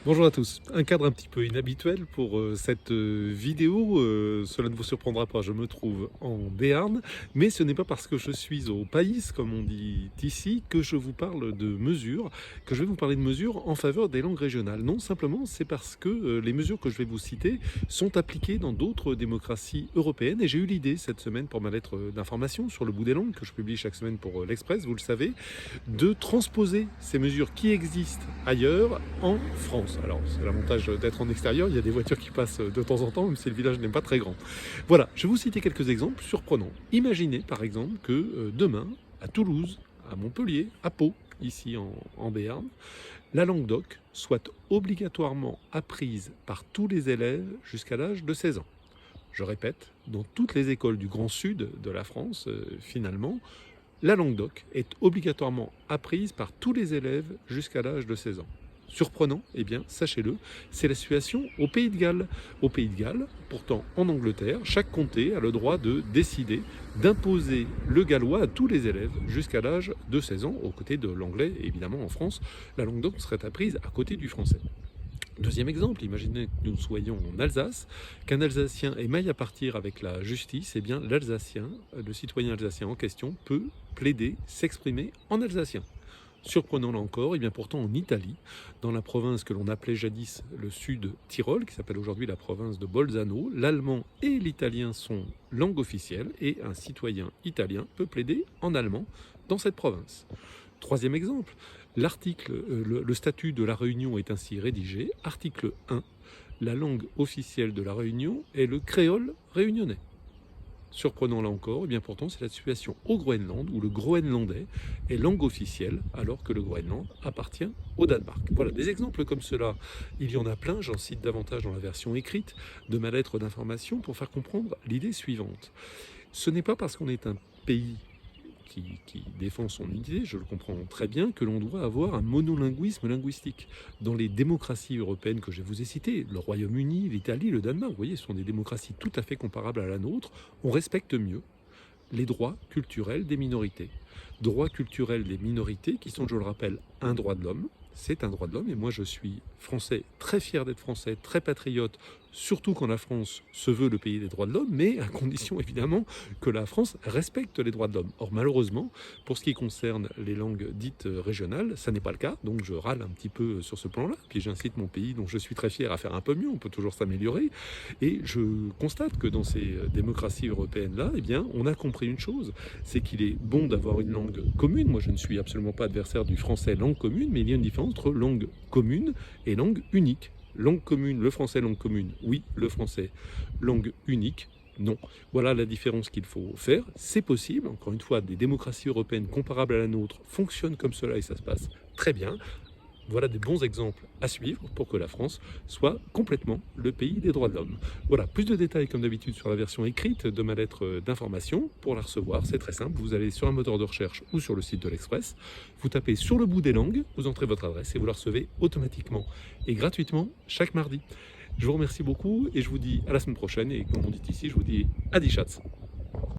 Bonjour à tous. Un cadre un petit peu inhabituel pour cette vidéo. Cela ne vous surprendra pas, je me trouve en Béarn, mais ce n'est pas parce que je suis au pays, comme on dit ici, que je vous parle de mesures, que je vais vous parler de mesures en faveur des langues régionales. Non, simplement, c'est parce que les mesures que je vais vous citer sont appliquées dans d'autres démocraties européennes. Et j'ai eu l'idée cette semaine pour ma lettre d'information sur le bout des langues, que je publie chaque semaine pour l'Express, vous le savez, de transposer ces mesures qui existent ailleurs en France. Alors, c'est l'avantage d'être en extérieur, il y a des voitures qui passent de temps en temps, même si le village n'est pas très grand. Voilà, je vais vous citer quelques exemples surprenants. Imaginez par exemple que demain, à Toulouse, à Montpellier, à Pau, ici en Béarn, la langue d'oc soit obligatoirement apprise par tous les élèves jusqu'à l'âge de 16 ans. Je répète, dans toutes les écoles du Grand Sud de la France, finalement, la langue d'oc est obligatoirement apprise par tous les élèves jusqu'à l'âge de 16 ans. Surprenant, eh bien, sachez-le, c'est la situation au Pays de Galles. Au Pays de Galles, pourtant en Angleterre, chaque comté a le droit de décider d'imposer le gallois à tous les élèves jusqu'à l'âge de 16 ans, aux côtés de l'anglais. Évidemment, en France, la langue d'oc serait apprise à côté du français. Deuxième exemple, imaginez que nous soyons en Alsace, qu'un Alsacien ait maille à partir avec la justice, eh bien l'Alsacien, le citoyen alsacien en question, peut plaider, s'exprimer en alsacien. Surprenant là encore, et bien pourtant en Italie, dans la province que l'on appelait jadis le Sud Tyrol, qui s'appelle aujourd'hui la province de Bolzano, l'allemand et l'italien sont langue officielle et un citoyen italien peut plaider en allemand dans cette province. Troisième exemple, le statut de la Réunion est ainsi rédigé. Article 1, la langue officielle de la Réunion est le créole réunionnais. Surprenant là encore, et bien pourtant c'est la situation au Groenland où le groenlandais est langue officielle alors que le Groenland appartient au Danemark. Voilà, des exemples comme cela, il y en a plein, j'en cite davantage dans la version écrite de ma lettre d'information pour faire comprendre l'idée suivante. Ce n'est pas parce qu'on est un pays qui défend son unité, je le comprends très bien, que l'on doit avoir un monolinguisme linguistique. Dans les démocraties européennes que je vous ai citées, le Royaume-Uni, l'Italie, le Danemark, vous voyez, ce sont des démocraties tout à fait comparables à la nôtre, on respecte mieux les droits culturels des minorités. Droits culturels des minorités qui sont, je le rappelle, un droit de l'homme. C'est un droit de l'homme et moi je suis français, très fier d'être français, très patriote, surtout quand la France se veut le pays des droits de l'homme, mais à condition évidemment que la France respecte les droits de l'homme. Or malheureusement, pour ce qui concerne les langues dites régionales, ça n'est pas le cas, donc je râle un petit peu sur ce plan-là, puis j'incite mon pays dont je suis très fier à faire un peu mieux, on peut toujours s'améliorer, et je constate que dans ces démocraties européennes-là, eh bien, on a compris une chose, c'est qu'il est bon d'avoir une langue commune. Moi je ne suis absolument pas adversaire du français langue commune, mais il y a une différence entre langue commune et langue unique. Langue commune, le français langue commune, oui, le français. Langue unique, non. Voilà la différence qu'il faut faire. C'est possible, encore une fois, des démocraties européennes comparables à la nôtre fonctionnent comme cela et ça se passe très bien. Voilà des bons exemples à suivre pour que la France soit complètement le pays des droits de l'homme. Voilà, plus de détails comme d'habitude sur la version écrite de ma lettre d'information. Pour la recevoir, c'est très simple, vous allez sur un moteur de recherche ou sur le site de l'Express, vous tapez sur le bout des langues, vous entrez votre adresse et vous la recevez automatiquement et gratuitement chaque mardi. Je vous remercie beaucoup et je vous dis à la semaine prochaine et comme on dit ici, je vous dis à die Schatz.